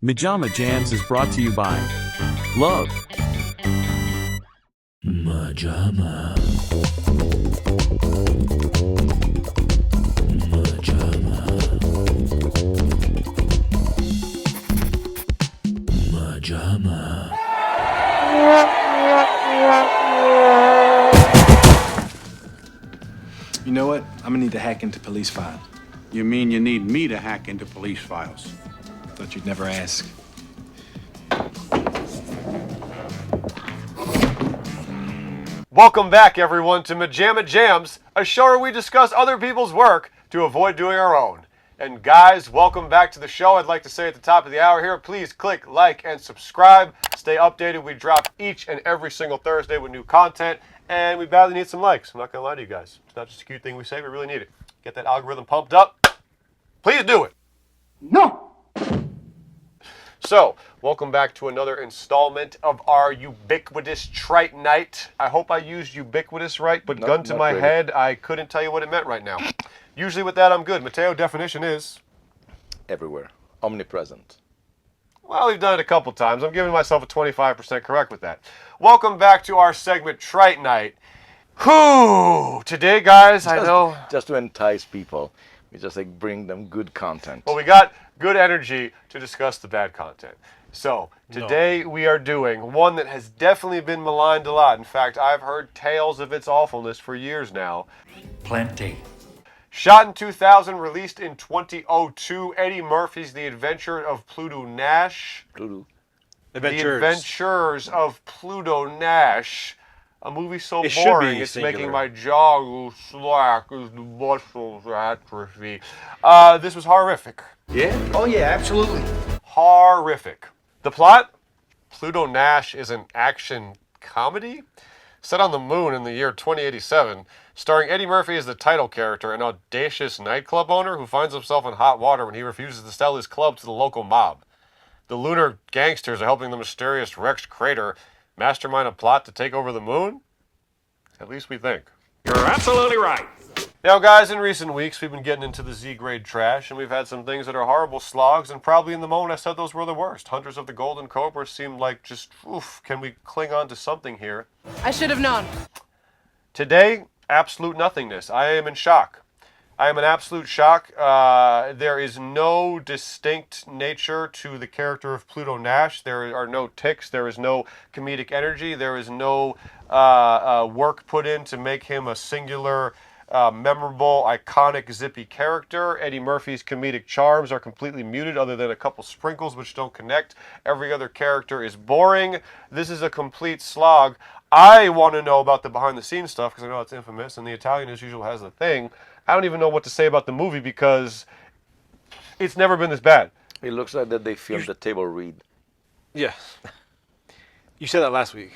MaJaMa Jams is brought to you by Love. MaJaMa. MaJaMa. MaJaMa. You know what? I'm gonna need to hack into police files. You mean you need me to hack into police files? Thought you'd never ask. Welcome back, everyone, to MaJaMa Jams, a show where we discuss other people's work to avoid doing our own. And guys, welcome back to the show. I'd like to say at the top of the hour here, please click like and subscribe. Stay updated. We drop each and every single Thursday with new content, and we badly need some likes. I'm not going to lie to you guys. It's not just a cute thing we say. We really need it. Get that algorithm pumped up. Please do it. No! So, welcome back to another installment of our ubiquitous Trite Nite. I hope I used ubiquitous right, but gun to my head, I couldn't tell you what it meant right now. Usually with that, I'm good. Mateo, definition is? Everywhere. Omnipresent. Well, we've done it a couple times. I'm giving myself a 25% correct with that. Welcome back to our segment Trite Nite. Whew! Today, guys, I know... Just to entice people. We just bring them good content. Well, we got good energy to discuss the bad content. So, today we are doing one that has definitely been maligned a lot. In fact, I've heard tales of its awfulness for years now. Plenty. Shot in 2000, released in 2002, Eddie Murphy's The Adventures of Pluto Nash. Pluto. The Adventures of Pluto Nash. A movie so boring, it's making my jaw go slack as the muscles atrophy. This was horrific. Yeah? Oh yeah, absolutely. Horrific. The plot? Pluto Nash is an action comedy set on the moon in the year 2087, starring Eddie Murphy as the title character, an audacious nightclub owner who finds himself in hot water when he refuses to sell his club to the local mob. The lunar gangsters are helping the mysterious Rex Crater mastermind a plot to take over the moon? At least we think. You're absolutely right. Now, guys, in recent weeks, we've been getting into the Z-grade trash, and we've had some things that are horrible slogs, and probably in the moment I said those were the worst. Hunters of the Golden Cobra seemed like just, oof, can we cling on to something here? I should have known. Today, absolute nothingness. I am in shock. I am in absolute shock. There is no distinct nature to the character of Pluto Nash. There are no tics. There is no comedic energy. There is no work put in to make him a singular, memorable, iconic, zippy character. Eddie Murphy's comedic charms are completely muted other than a couple sprinkles which don't connect. Every other character is boring. This is a complete slog. I want to know about the behind-the-scenes stuff because I know it's infamous, and the Italian, as usual, has the thing. I don't even know what to say about the movie because it's never been this bad. It looks like that they filmed the table read. Yeah. You said that last week.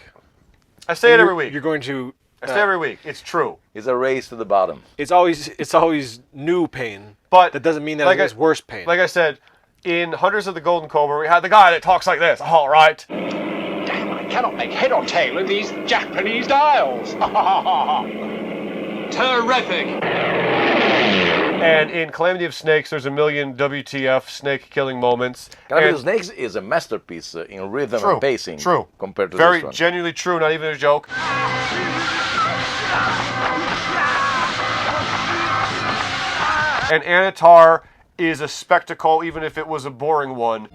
I say it every week. You're going to... I say it every week. It's true. It's a race to the bottom. It's always new pain. But that doesn't mean that it's worse pain. Like I said, in Hunters of the Golden Cobra, we had the guy that talks like this. All right. Damn, I cannot make head or tail of these Japanese dials. Terrific. And in Calamity of Snakes, there's a million WTF snake-killing moments. Calamity of Snakes is a masterpiece in rhythm and pacing. True. Compared to very this one. genuinely true, not even a joke. And Anatar is a spectacle, even if it was a boring one.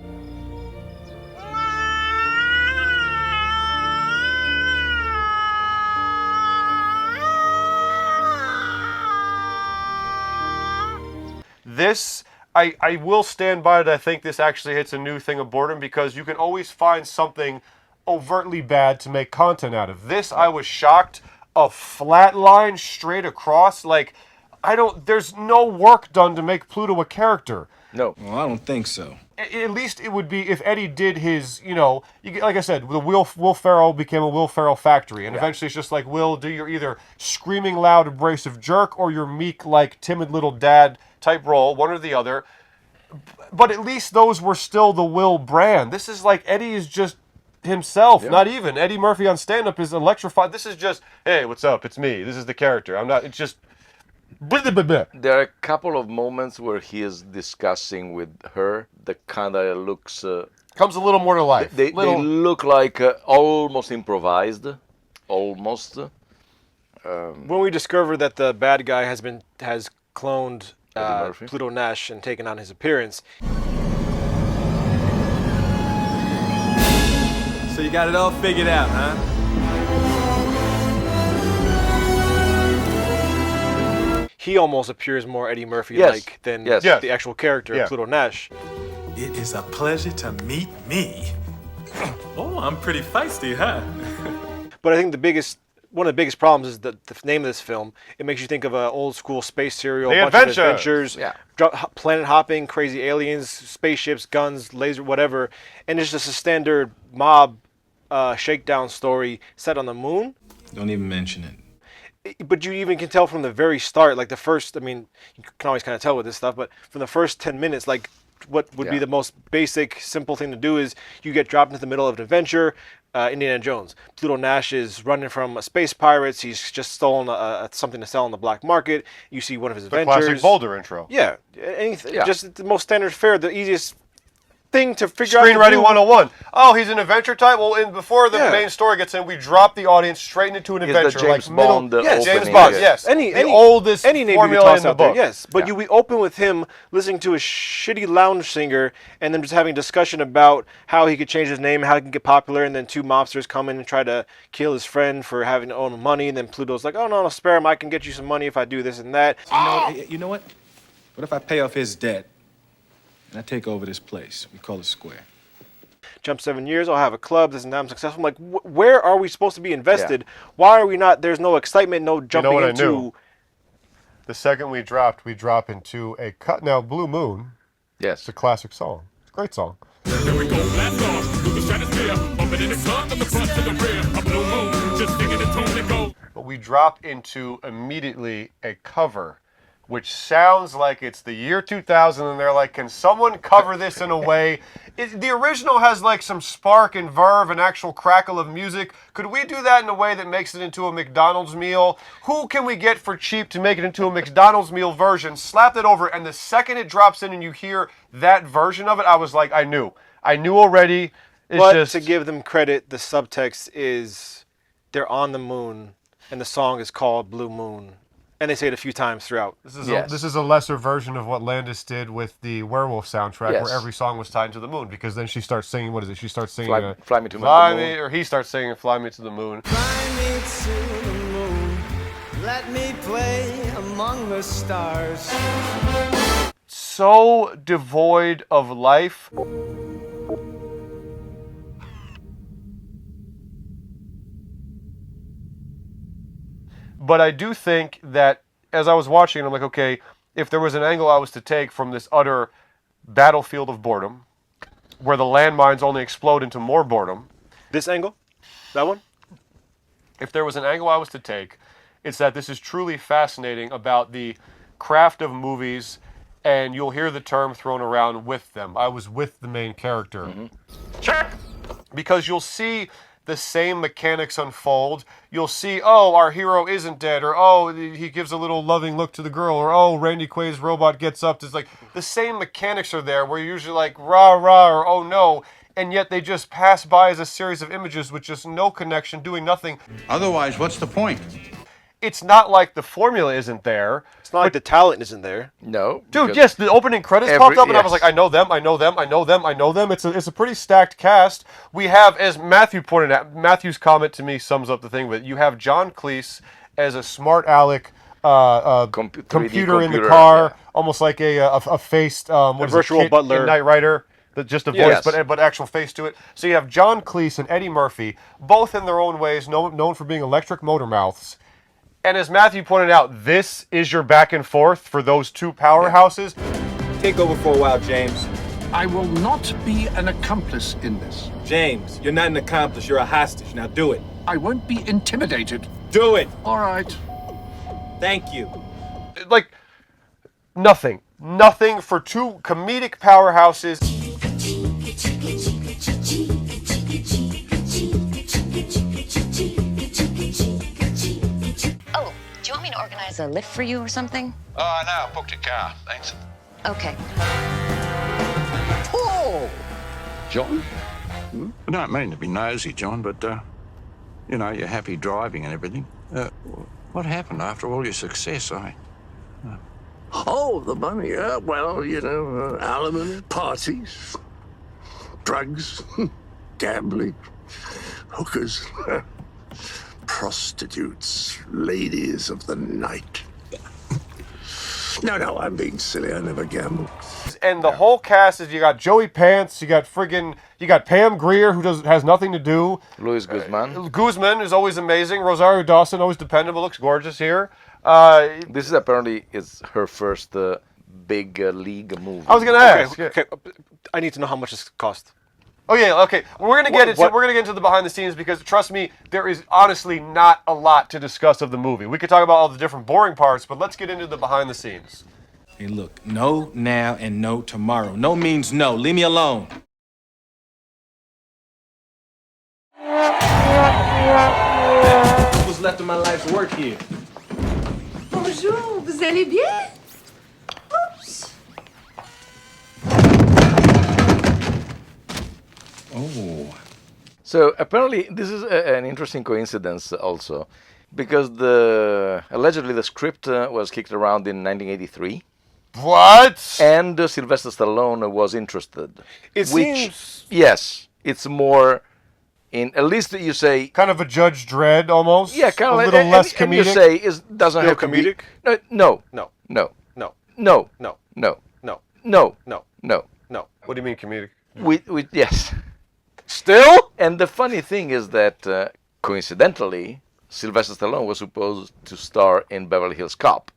This, I will stand by it. I think this actually hits a new thing of boredom because you can always find something overtly bad to make content out of. This, I was shocked. A flat line straight across. Like, there's no work done to make Pluto a character. No. Well, I don't think so. At least it would be if Eddie did his, like I said, the Will Ferrell became a Will Ferrell factory. And eventually it's just like, Will, do your either screaming loud, abrasive jerk or your meek, like, timid little dad type role, one or the other. But at least those were still the Will brand. This is like Eddie is just himself, not even. Eddie Murphy on stand-up is electrified. This is just, hey, what's up? It's me. This is the character. It's just... There are a couple of moments where he is discussing with her that kind of looks Comes a little more to life. They look like almost improvised, almost. When we discover that the bad guy has cloned Murphy. Pluto Nash and taken on his appearance, So you got it all figured out, huh? he almost appears more Eddie Murphy-like than Yes. the actual character Yeah. of Pluto Nash. It is a pleasure to meet me. Oh, I'm pretty feisty, huh? But I think one of the biggest problems is the name of this film. It makes you think of an old school space serial, The bunch of Adventures. adventures, planet hopping, crazy aliens, spaceships, guns, laser, whatever. And it's just a standard mob shakedown story set on the moon. Don't even mention it. But you even can tell from the very start, like the first, I mean, you can always kind of tell with this stuff, but from the first 10 minutes, like what would be the most basic, simple thing to do is you get dropped into the middle of an adventure, Indiana Jones. Pluto Nash is running from space pirates. He's just stolen something to sell on the black market. You see one of his The adventures. classic Boulder intro. Yeah, anything, Yeah. just the most standard fare, the easiest thing to figure out. to Screenwriting do. 101. Oh, he's an adventure type? Well, before the Yeah. main story gets in, we drop the audience straight into an He's the adventure. James like middle, Bond, the James opening, Bond, yes. yes. The oldest any name you could formula toss in the out there, book. yes. But we open with him listening to a shitty lounge singer and then just having a discussion about how he could change his name, how he can get popular, and then two mobsters come in and try to kill his friend for having to owe him money, and then Pluto's like, oh no, spare him, I can get you some money if I do this and that. You know what? What if I pay off his debt and I take over this place? We call it Square. Jump 7 years, I'll have a club, this and that, I'm successful. I'm like, where are we supposed to be invested? Why are we not, there's no excitement, no jumping what I into... knew? The second we drop into a cut. Now, Blue Moon, Yes. it's a classic song. It's a great song. Here we go, blast off through the stratosphere, bumping in the sun, on the front to the rear, a blue moon, just singing the tone and go. But we drop into immediately a cover, which sounds like it's the year 2000, and they're like, can someone cover this in a way? The original has like some spark and verve and actual crackle of music. Could we do that in a way that makes it into a McDonald's meal? Who can we get for cheap to make it into a McDonald's meal version? Slap that over, and the second it drops in and you hear that version of it, I was like, I knew already. It's But just, to give them credit, the subtext is they're on the moon, and the song is called Blue Moon. And they say it a few times throughout. This Yes. is a lesser version of what Landis did with the Werewolf soundtrack, Yes. where every song was tied to the moon, because then she starts singing, what is it? She starts singing Fly Me to the Fly Moon. Me, or he starts singing Fly Me to the Moon. Fly me to the moon, let me play among the stars. So devoid of life. But I do think that as I was watching it, I'm like, okay, if there was an angle I was to take from this utter battlefield of boredom, where the landmines only explode into more boredom, This angle? That one? if there was an angle I was to take, it's that this is truly fascinating about the craft of movies, and you'll hear the term thrown around with them. I was with the main character. Check! Because you'll see the same mechanics unfold. You'll see, oh, our hero isn't dead, or oh, he gives a little loving look to the girl, or oh, Randy Quaid's robot gets up. It's like the same mechanics are there, where you're usually like rah rah or oh no, and yet they just pass by as a series of images with just no connection, doing nothing. Otherwise, what's the point? It's not like the formula isn't there. It's not like the talent isn't there. No. Dude, because yes, the opening credits popped up, and I was like, I know them. It's a pretty stacked cast. We have, as Matthew pointed out, Matthew's comment to me sums up the thing, but you have John Cleese as a smart aleck computer in the car, almost like a faced virtual butler. Knight Rider. Just a voice, Yes. but actual face to it. So you have John Cleese and Eddie Murphy, both in their own ways, known for being electric motor mouths. And as Matthew pointed out, this is your back and forth for those two powerhouses. Take over for a while, James. I will not be an accomplice in this. James, you're not an accomplice, you're a hostage. Now do it. I won't be intimidated. Do it. All right. Thank you. Like, nothing for two comedic powerhouses. Oh, do you want me to organize a lift for you or something? No, I booked a car. Thanks. Okay. Oh, John? I don't mean to be nosy, John, but, you know, you're happy driving and everything. What happened after all your success, Oh, the money, well, you know, alimony, parties, drugs, gambling, hookers, prostitutes, ladies of the night. No, I'm being silly. I never gamble. And the whole cast is, you got Joey Pants, you got Pam Grier, who has nothing to do. Luis Guzman. Guzman is always amazing. Rosario Dawson, always dependable, looks gorgeous here. This is apparently her first big league movie. I was gonna ask. Okay, I need to know how much this cost. Oh yeah, okay. We're gonna get into the behind the scenes, because trust me, there is honestly not a lot to discuss of the movie. We could talk about all the different boring parts, but let's get into the behind the scenes. Hey, look, no now and no tomorrow. No means no. Leave me alone. What's left of my life's work here? Bonjour, vous allez bien? Oops. Oh. So apparently this is an interesting coincidence also, because allegedly the script was kicked around in 1983. What? And Sylvester Stallone was interested. Seems... Yes, it's more... at least you say... Kind of a Judge Dredd, almost? Yeah, kind of a little less comedic. And you say, doesn't have comedic? To be... No. No. No. No. No. No. No. No. No. No. No. No. What do you mean comedic? Yes. Still? And the funny thing is that, coincidentally, Sylvester Stallone was supposed to star in Beverly Hills Cop,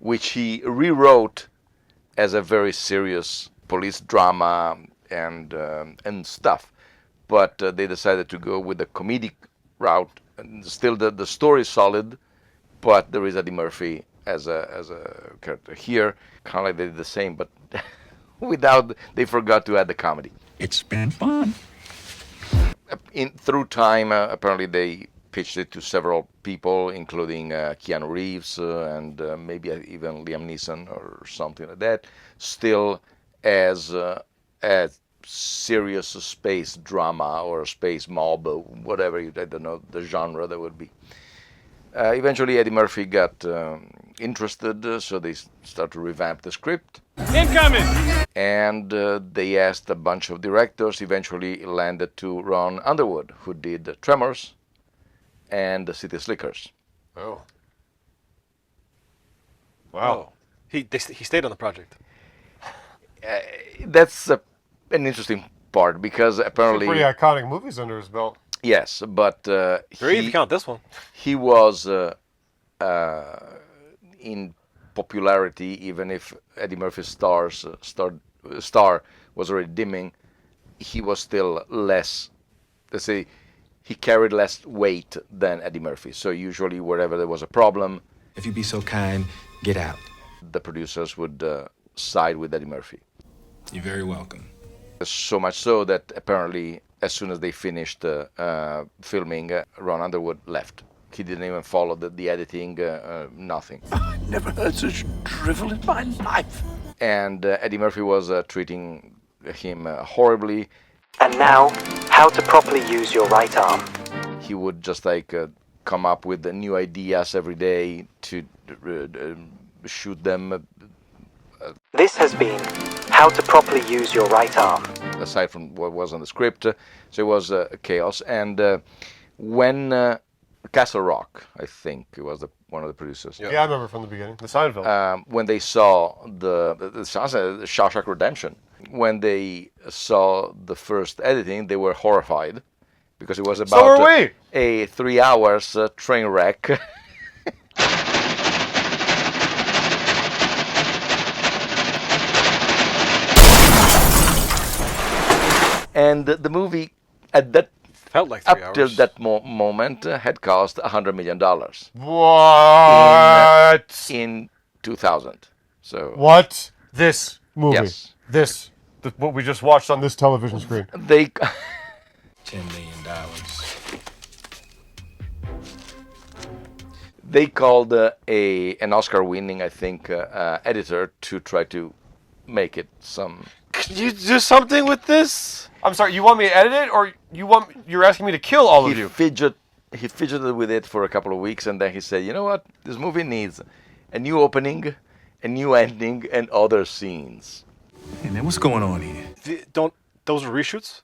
which he rewrote as a very serious police drama and stuff. But they decided to go with the comedic route. And still, the story is solid, but there is Eddie Murphy as a character here. Kind of like they did the same, but they forgot to add the comedy. It's been fun. Through time, apparently they pitched it to several people, including Keanu Reeves and maybe even Liam Neeson or something like that. Still, as serious space drama or space mob or whatever, I don't know the genre that would be. Eventually, Eddie Murphy got interested, so they started to revamp the script. Incoming! And they asked a bunch of directors. Eventually, it landed to Ron Underwood, who did Tremors and The City Slickers. Oh. Wow. He stayed on the project. That's an interesting part, because apparently... Some pretty iconic movies under his belt. Yes, but if you count this one. He was in popularity, even if Eddie Murphy's star was already dimming. He was still less, let's say, he carried less weight than Eddie Murphy. So usually wherever there was a problem, if you'd be so kind, get out. The producers would side with Eddie Murphy. You're very welcome. So much so that apparently as soon as they finished filming, Ron Underwood left. He didn't even follow the editing, nothing. I never heard such drivel in my life. And Eddie Murphy was treating him horribly. And now, how to properly use your right arm. He would just come up with new ideas every day to shoot them. This has been how to properly use your right arm. Aside from what was on the script, so it was chaos. And when Castle Rock, I think it was one of the producers. Yeah, I remember from the beginning. The Seinfeld. When they saw the Shawshank Redemption, when they saw the first editing, they were horrified because it was about a 3 hours train wreck. And the movie at that felt like 3 hours. Up till that moment had cost $100 million. What? In 2000. So. What? This movie. Yes. This what we just watched on this television screen. They. $10 million. They called an Oscar-winning, I think, editor to try to make it some. Can you do something with this? I'm sorry, you want me to edit it, or you're asking me to kill all of you? He fidgeted with it for a couple of weeks, and then he said, you know what? This movie needs a new opening, a new ending, and other scenes. Hey man, what's going on here? Those are reshoots?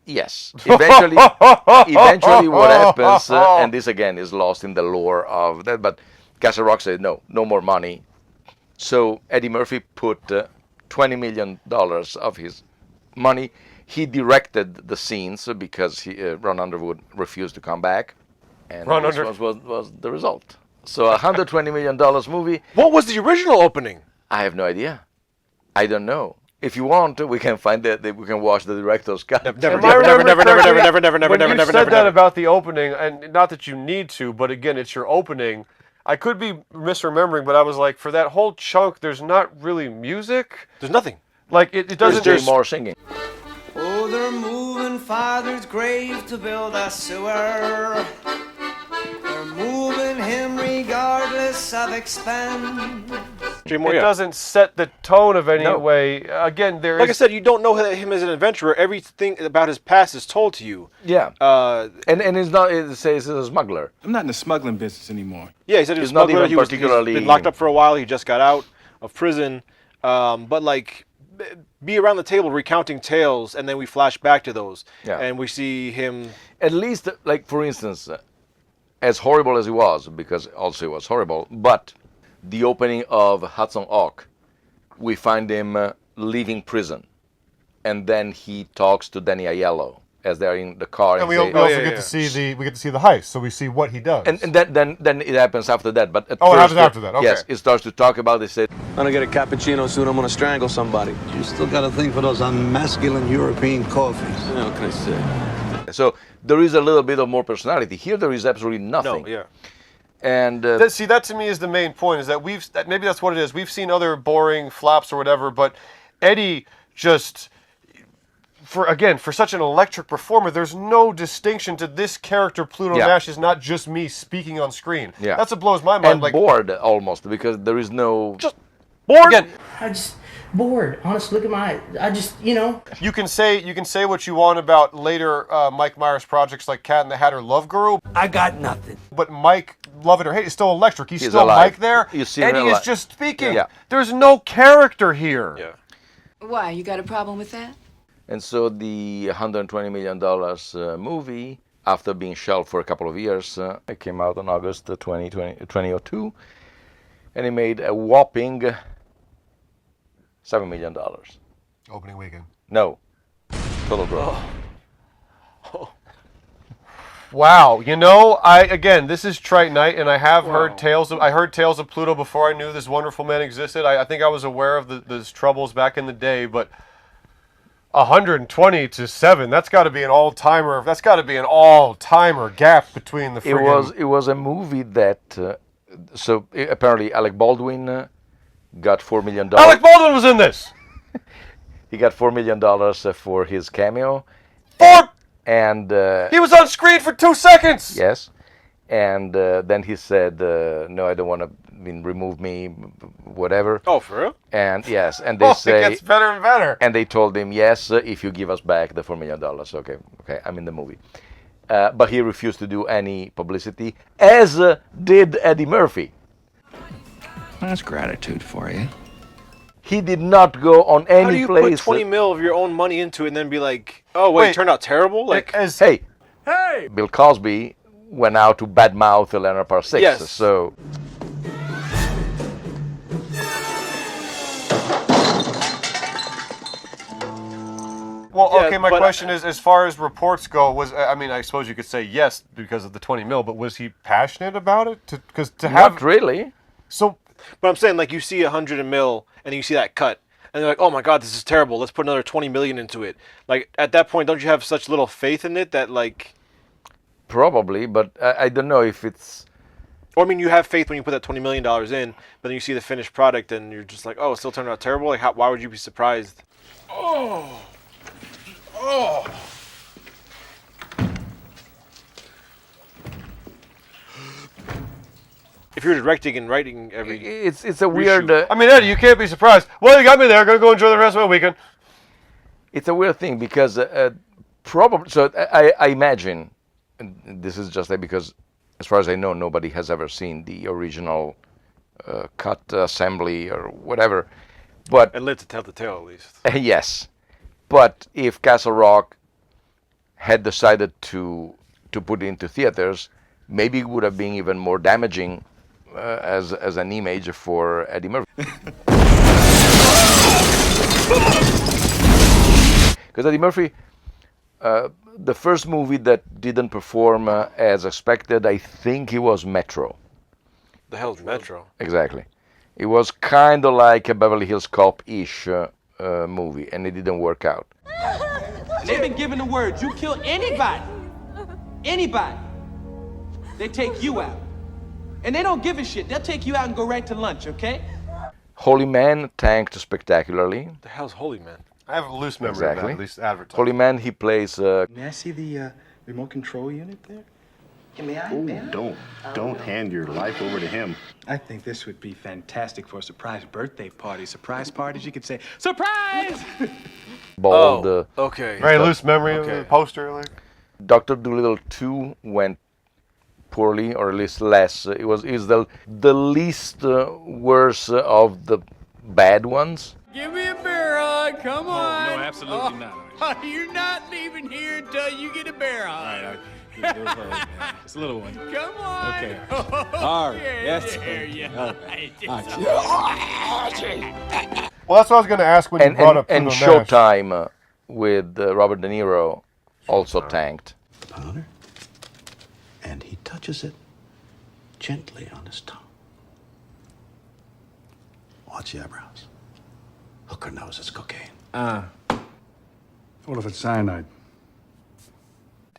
Yes. Eventually what happens, and this again is lost in the lore of that, but Castle Rock said, no more money. So Eddie Murphy put $20 million of his money. He directed the scenes because Ron Underwood refused to come back. And this was the result. So a $120 million movie. What was the original opening? I have no idea. I don't know. If you want, we can find we can watch the director's cut. Never. When you said that about the opening, and not that you need to, but again, it's your opening. I could be misremembering, but I was like, for that whole chunk, there's not really music. There's nothing. Like it doesn't. There's more singing. Oh, they're moving father's grave to build a sewer. They're moving him regardless of expense. It doesn't set the tone of any way. Again, like I said, you don't know him as an adventurer. Everything about his past is told to you. Yeah. And it's not. It says he's a smuggler. I'm not in the smuggling business anymore. Yeah, he said he was a not smuggler. even particularly. He's been locked up for a while. He just got out of prison. But like, be around the table recounting tales, and then we flash back to those, and we see him. At least, like for instance, as horrible as he was, because also he was horrible, but the opening of Hudson Hawk, we find him leaving prison, and then he talks to Danny Aiello as they're in the car. And we also get to see the heist, so we see what he does. And then it happens after that. But it happens after that. Okay. Yes, it starts to talk about. They said, "I'm gonna get a cappuccino soon. I'm gonna strangle somebody." You still got a thing for those unmasculine European coffees. What can I say? So there is a little bit of more personality. Here there is absolutely nothing. No, yeah. And that to me is the main point, is that maybe that's what it is. We've seen other boring flops or whatever, but Eddie just, for such an electric performer, there's no distinction to this character. Pluto Nash is not just me speaking on screen. Yeah. That's what blows my mind. And bored almost, because there is no... Just bored? I just... bored. Honestly, look at my... I just, You can say what you want about later Mike Myers projects like Cat in the Hat or Love Guru. I got nothing. But Mike, love it or hate, is still electric. He's still alive. Mike there. You see Eddie him is alive. just speaking. Yeah. There's no character here. Yeah. Why? You got a problem with that? And so the $120 million movie, after being shelved for a couple of years, it came out in August 2002, and it made a whopping $7 million. Opening weekend. No. Total gross. Wow. Again, this is Trite Nite, and I have heard tales of Pluto before I knew this wonderful man existed. I think I was aware of his troubles back in the day, but 120 to 7, that's got to be an all-timer. That's got to be an all-timer gap between the friggin'... It was a movie that apparently Alec Baldwin got $4 million. Alec Baldwin was in this. He got $4 million for his cameo. And he was on screen for 2 seconds. Yes, and then he said, "No, I don't want to. Remove me, whatever." Oh, for real? And yes, and they say it gets better and better. And they told him, "Yes, if you give us back the $4 million, okay, I'm in the movie." But he refused to do any publicity, as did Eddie Murphy. That's gratitude for you. He did not go on any How do you place. put 20 mil of your own money into it and then be like, "Oh wait, it turned out terrible"? Like, hey, Bill Cosby went out to badmouth Leonard Part 6. Yes. So. Well, okay, my question is, as far as reports go, I suppose you could say yes because of the 20 mil, but was he passionate about it? Not really. So, but I'm saying, like, you see 100 mil and you see that cut, and you're like, "Oh my God, this is terrible. Let's put another 20 million into it." Like, at that point, don't you have such little faith in it that, like... Probably, but I don't know if it's... Or, I mean, you have faith when you put that $20 million in, but then you see the finished product and you're just like, "Oh, it still turned out terrible." Like, why would you be surprised? Oh. if you're directing and writing every, it's a weird. I mean, Eddie, you can't be surprised. Well, you got me there. Gonna go enjoy the rest of my weekend. It's a weird thing because probably. So I imagine, and this is just like because, as far as I know, nobody has ever seen the original cut assembly or whatever. But and lived to tell the tale at least. Yes, but if Castle Rock had decided to put it into theaters, maybe it would have been even more damaging as an image for Eddie Murphy. Because Eddie Murphy, the first movie that didn't perform as expected, I think it was Metro. The hell's Metro? Exactly. It was kind of like a Beverly Hills Cop-ish movie, and it didn't work out. They've been given the word, you kill anybody, they take you out. And they don't give a shit. They'll take you out and go right to lunch, okay? Holy Man tanked spectacularly. The hell's Holy Man? I have a loose memory Exactly. of that, at least advertised. Holy Man, he plays... May I see the remote control unit there? Don't hand your life over to him. I think this would be fantastic for a surprise birthday party. Surprise parties, you could say, surprise! bald... okay. Very loose memory of the poster. Like. Dr. Dolittle 2 went poorly, or at least less. It is the least worse of the bad ones. Give me a bear hug, come on. No, absolutely not. You're not leaving here until you get a bear hug. All right, it's a little one. Come on. Okay. All right. Yes. Well, that's what I was going to ask when you brought up And Pluto Nash. Showtime with Robert De Niro also tanked. Powder. And he touches it gently on his tongue. Watch the eyebrows. Hooker knows it's cocaine. What if it's cyanide?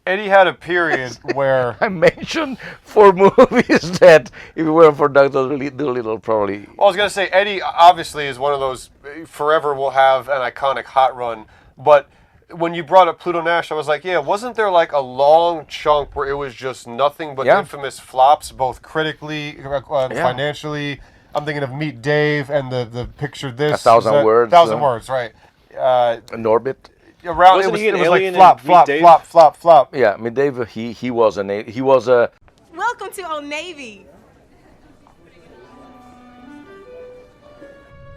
Eddie had a period where... I mentioned 4 movies that, if it weren't for Dr. Dolittle, probably... Well, I was going to say, Eddie obviously is one of those, forever will have an iconic hot run, but when you brought up Pluto Nash, I was like, yeah, wasn't there like a long chunk where it was just nothing but infamous flops, both critically, financially? I'm thinking of Meet Dave and the picture this. 1,000 Words. 1,000 Words, right. Norbit. Around, Wasn't he an it was alien like in Meet Dave? flop. Yeah, Meet Dave, he was a... Welcome to Old Navy.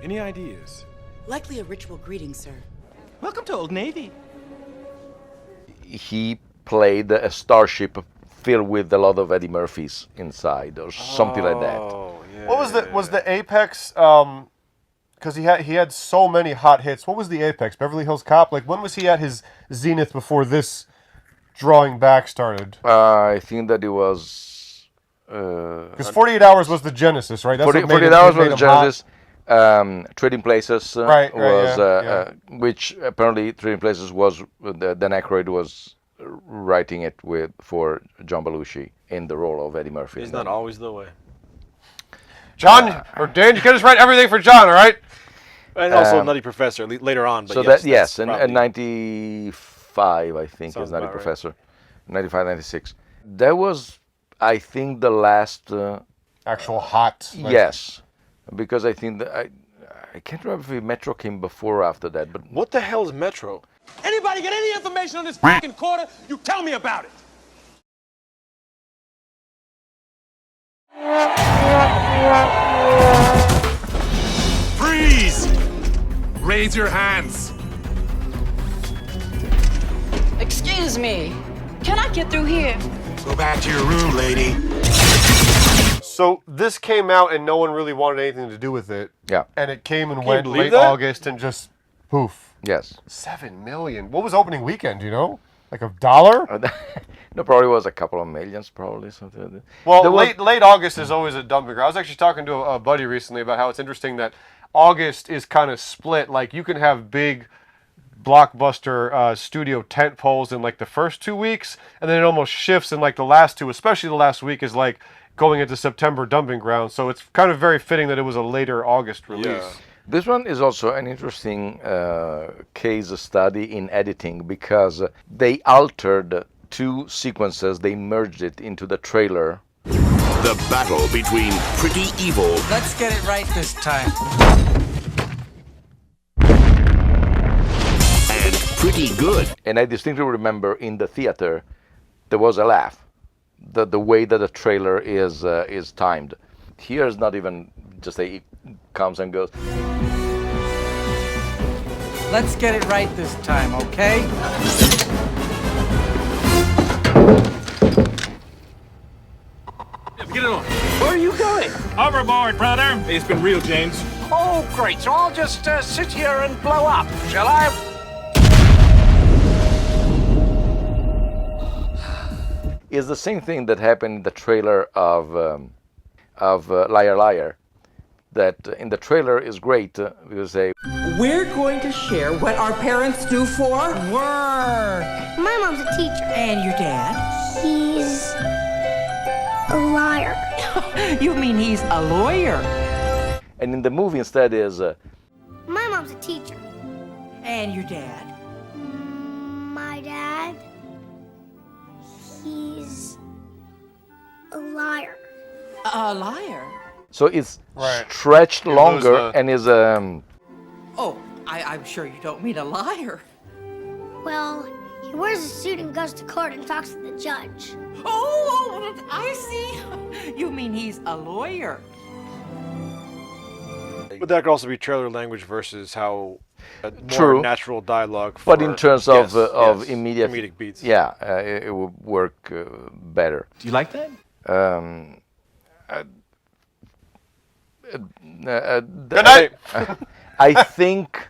Any ideas? Likely a ritual greeting, sir. Welcome to Old Navy. He played a starship filled with a lot of Eddie Murphys inside, or something like that. Yeah, What was the apex? Because he had so many hot hits. What was the apex? Beverly Hills Cop. Like, when was he at his zenith before this drawing back started? I think that it was... Because 48 Hours was the genesis, right? That's 48 Hours was the genesis. Trading Places was which apparently Trading Places was Dan Aykroyd was writing it for John Belushi in the role of Eddie Murphy. It's not always the way. John or Dan, you can just write everything for John, all right? And also Nutty Professor later on. But so yes, and 95 I think is Nutty right. Professor, 95, 96. That was, I think, the last actual hot. Yes. Because I think that I can't remember if Metro came before or after that. But what the hell is Metro? Anybody get any information on this fucking quarter? You tell me about it. Freeze! Raise your hands. Excuse me. Can I get through here? Go back to your room, lady. So this came out and no one really wanted anything to do with it. Yeah. And it came and Can you went believe late that? August and just poof. Yes. 7 million. What was opening weekend? Do you know? Like $1? No, probably was a couple of millions, probably something like that. Well, late August is always a dumping ground. I was actually talking to a buddy recently about how it's interesting that August is kind of split. Like, you can have big blockbuster studio tent poles in like the first 2 weeks, and then it almost shifts in like the last 2, especially the last week is like going into September dumping ground. So it's kind of very fitting that it was a later August release. Yeah. This one is also an interesting case study in editing because they altered 2 sequences. They merged it into the trailer. The battle between Pretty Evil Let's get it right this time. and Pretty Good. And I distinctly remember in the theater, there was a laugh. The way that the trailer is timed. Here is not even just it comes and goes. Let's get it right this time, okay? Get it on. Where are you going? Overboard, brother. It's been real, James. Oh, great. So I'll just sit here and blow up, shall I? Is the same thing that happened in the trailer of Liar Liar. That in the trailer is great because they. We're going to share what our parents do for work. My mom's a teacher. And your dad? He's a liar. You mean he's a lawyer? And in the movie instead is. My mom's a teacher. And your dad? My dad, he's a liar. A liar? So it's stretched longer and is Oh, I'm sure you don't mean a liar. Well, he wears a suit and goes to court and talks to the judge. Oh, I see. You mean he's a lawyer. But that could also be trailer language versus how more True. natural dialogue. But in terms of yes, immediate comedic beats, yeah, it would work better. Do you like that? Good night. I think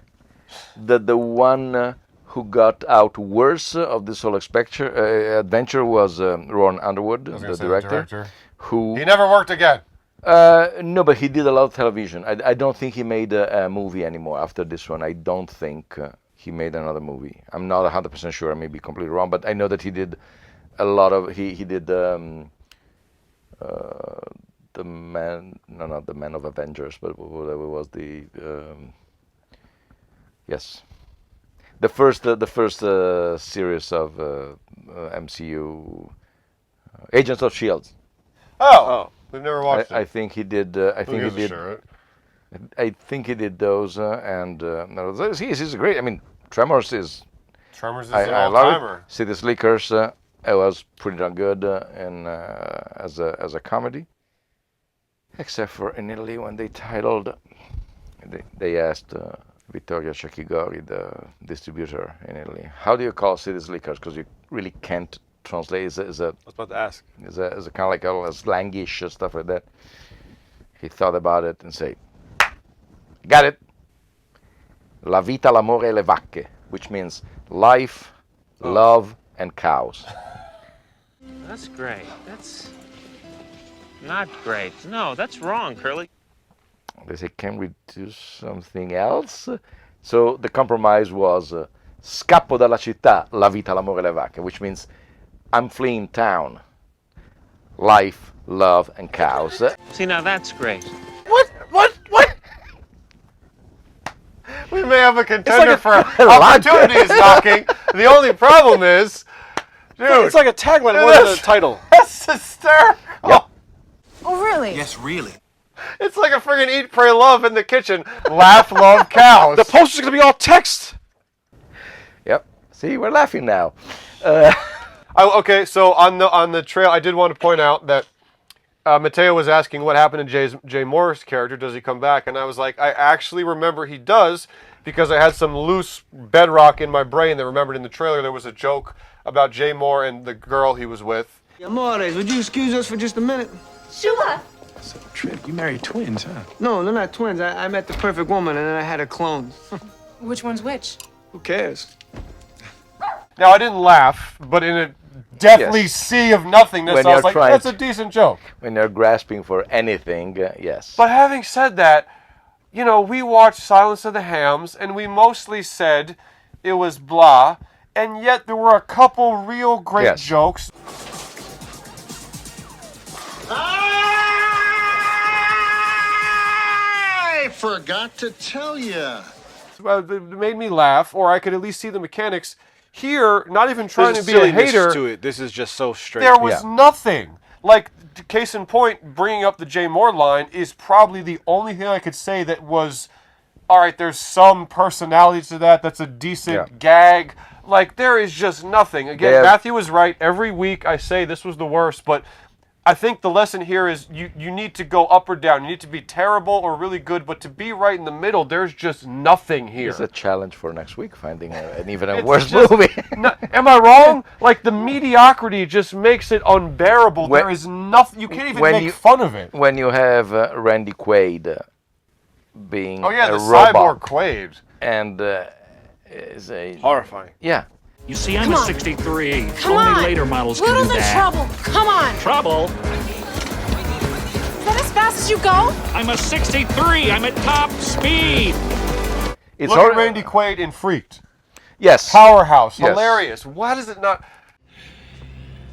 that the one who got out worse of this whole adventure was Ron Underwood, the director, who He never worked again. no, but he did a lot of television. I don't think he made a movie anymore after this one. I don't think he made another movie. I'm not 100% sure. I may be completely wrong, but I know that he did a lot of. He did the man. No, not the Man of Avengers, but whatever was the. Yes. The first series of MCU, Agents of Shield. Oh, we've never watched it. I think he did. I think he did. I think he did those, and he's great. I mean, Tremors is. Tremors is I an love all-timer. it. City Slickers, it was pretty darn good, and as a comedy. Except for in Italy when they titled, they asked. Vittorio Cecchigori, the distributor in Italy. How do you call City Slickers? Because you really can't translate. I was about to ask. Is a kind of like a slangish stuff like that. He thought about it and said, "Got it. La vita, l'amore e le vacche," which means life, love, and cows. That's great. That's not great. No, that's wrong, Curly. They say, can we do something else? So the compromise was scappo dalla città, la vita, l'amore e le vacche, which means I'm fleeing town, life, love, and cows. See, now that's great. What? We may have a contender like for opportunities knocking. The only problem is, dude. It's like a tagline more than a title. That's hysterical. Yep. Oh, really? Yes, really. It's like a friggin' Eat, Pray, Love in the kitchen. Laugh, love, cows. The poster's gonna be all text. Yep. See, we're laughing now. Okay, so on the trail, I did want to point out that Matteo was asking what happened to Jay Moore's character. Does he come back? And I was like, I actually remember he does because I had some loose bedrock in my brain that remembered in the trailer there was a joke about Jay Moore and the girl he was with. Amores, would you excuse us for just a minute? Sure. So, Trip, you married twins, huh? No, they're not twins. I met the perfect woman and then I had a clone. Which one's which? Who cares? Now, I didn't laugh, but in a deathly sea of nothingness, I was like, that's a decent joke. When they're grasping for anything, yes. But having said that, you know, we watched Silence of the Hams, and we mostly said it was blah, and yet there were a couple real great jokes. I forgot to tell you. It made me laugh, or I could at least see the mechanics. Here, not even trying to There's be a hater. to it. This is just so straight. There was nothing. like, case in point, bringing up the Jay Moore line is probably the only thing I could say that was, all right, there's some personality to that. That's a decent gag. Like, there is just nothing. Again, Matthew was right. Every week I say this was the worst, but I think the lesson here is you need to go up or down. You need to be terrible or really good, but to be right in the middle, there's just nothing here. It's a challenge for next week, finding an even worse movie. Am I wrong? Like, the mediocrity just makes it unbearable. There is nothing. You can't even make fun of it. When you have Randy Quaid being the a cyborg robot. Quaid. And is a... horrifying. Yeah. You see, I'm Come a on. 63. Come Only on. later models Pluto's can do in that. trouble. Come on. Trouble? Is that as fast as you go? I'm a 63. I'm at top speed. Look at Randy Quaid in Freaked. Yes. Powerhouse. Yes. Hilarious. Why does it not...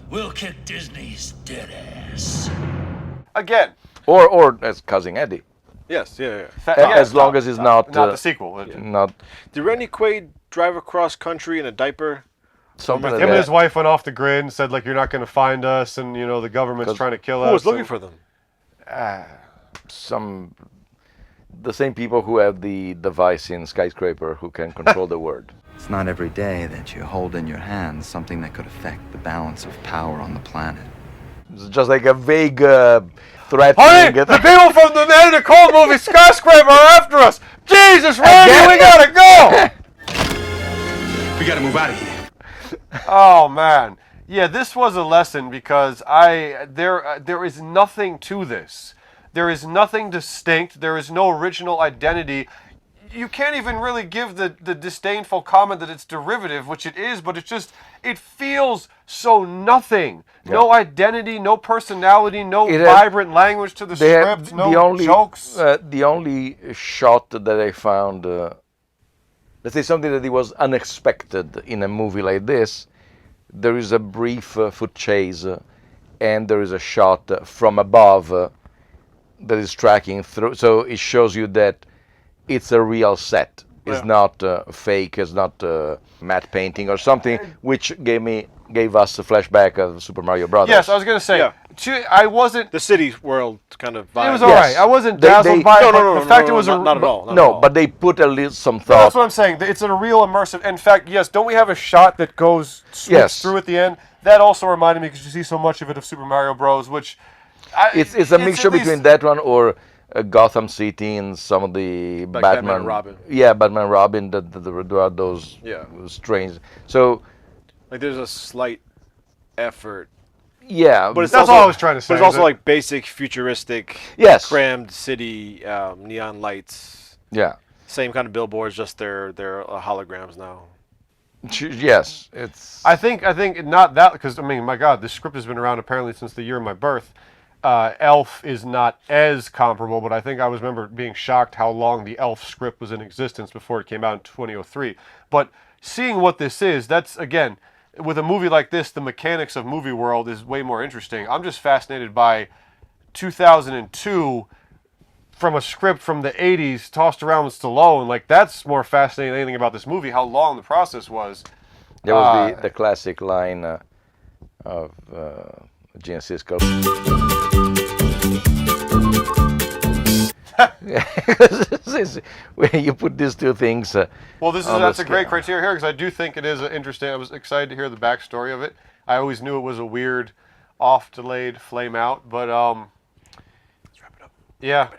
We'll kick Disney's dead ass. Again. Or as Cousin Eddie. Yes, yeah. As long as it's not the sequel. Not Did Randy Quaid drive across country in a diaper? something Him like and that. his wife went off the grid and said, like, you're not going to find us, and, you know, the government's trying to kill us. Who was looking for them? The same people who have the device in Skyscraper who can control the word. It's not every day that you hold in your hands something that could affect the balance of power on the planet. It's just like a vague threat. Honey, the people from the Man in the Cold movie Skyscraper are after us. Jesus, Randy, we gotta go. We gotta move out of here. Oh man, yeah, this was a lesson because there is nothing to this. There is nothing distinct. There is no original identity. You can't even really give the disdainful comment that it's derivative, which it is, but it feels so nothing. Yeah. No identity, no personality, no vibrant language to the script, no jokes. The only shot that I found, let's say something that it was unexpected in a movie like this, there is a brief foot chase and there is a shot from above that is tracking through. So it shows you that it's a real set. It's not fake. It's not matte painting or something, which gave us a flashback of Super Mario Brothers. Yes, I was gonna say. I wasn't. The city world kind of vibe. It was alright. I wasn't dazzled by it. No, the fact it was not at all. No, but they put a little some thought. That's what I'm saying. It's a real immersive. In fact, yes. Don't we have a shot that goes through at the end? That also reminded me because you see so much of it of Super Mario Bros. Which it's a mixture between that one or Gotham City and some of the like Batman and Robin. Yeah, Batman and Robin. There are those strange. So, like, there's a slight effort. Yeah, but it's that's also, all I was trying to say. But it's also like basic, futuristic, crammed city, neon lights. Yeah, same kind of billboards, just they're holograms now. Yes, it's. I think not that because I mean, my God, this script has been around apparently since the year of my birth. Elf is not as comparable, but I think I remember being shocked how long the Elf script was in existence before it came out in 2003. But seeing what this is, that's, again, with a movie like this, the mechanics of movie world is way more interesting. I'm just fascinated by 2002 from a script from the 80s tossed around with Stallone. Like, that's more fascinating than anything about this movie, how long the process was. There was the classic line of Gene Siskel. When you put these two things. Well, that's a great criteria here because I do think it is interesting. I was excited to hear the backstory of it. I always knew it was a weird, off-delayed flame out, but let's wrap it up. Yeah,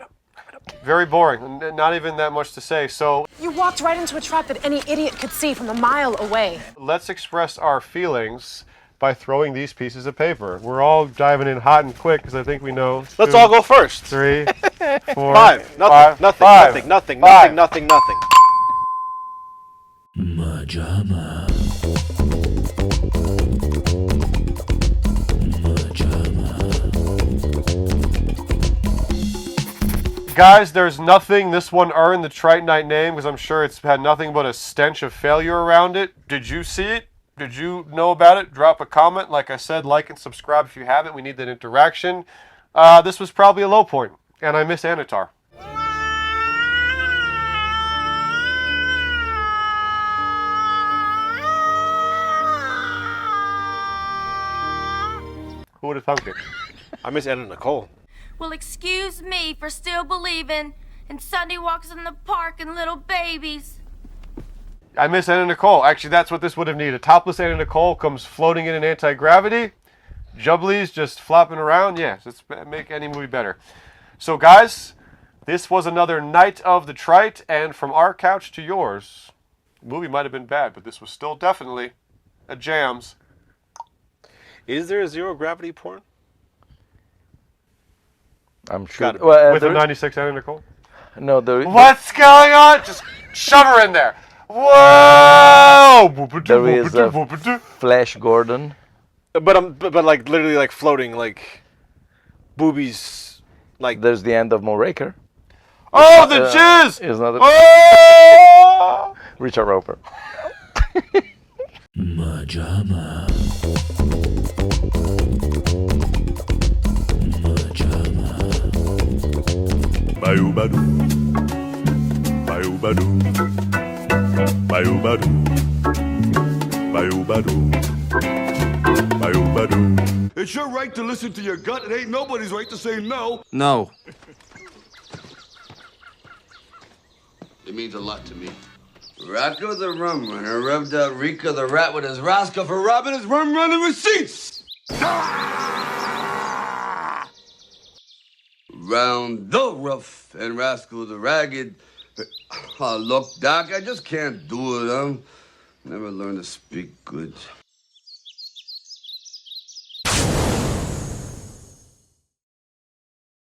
very boring. Not even that much to say. So You walked right into a trap that any idiot could see from a mile away. let's express our feelings by throwing these pieces of paper. We're all diving in hot and quick because I think we know. Let's all go first. 3, 4, 5. Nothing. Five. Nothing. MaJaMa. Guys, there's nothing this one earned the Trite Nite name because I'm sure it's had nothing but a stench of failure around it. Did you see it? Did you know about it? Drop a comment. Like I said, like and subscribe if you haven't. We need that interaction. This was probably a low point, and I miss Anatar. Who would have thunk it? I miss Anna Nicole. Well, excuse me for still believing in Sunday walks in the park and little babies. I miss Anna Nicole. Actually, that's what this would have needed. Topless Anna Nicole comes floating in an anti-gravity. Jubblies just flopping around. Yeah, let's make any movie better. So, guys, this was another night of the Trite, and from our couch to yours, the movie might have been bad, but this was still definitely a jams. Is there a zero gravity porn? I'm sure. With a 96 Anna Nicole? No, there is. What's going on? Just shove her in there. Whoa! There is a Flash Gordon. But like literally like floating, like boobies, like. There's the end of Moonraker. Oh, the jizz! Is not Oh! Richard Roper. MaJaMa. Bayou-badou. Bayou-badou. Bayou-badou. Bayou-badou. Bayou-badou. It's your right to listen to your gut. It ain't nobody's right to say no. No. It means a lot to me. Rocco the rum runner rubbed out Rico the rat with his Roscoe for robbing his rum running receipts. Round the rough and Rascal the ragged. Oh, look, Doc, I just can't do it. Never learned to speak good.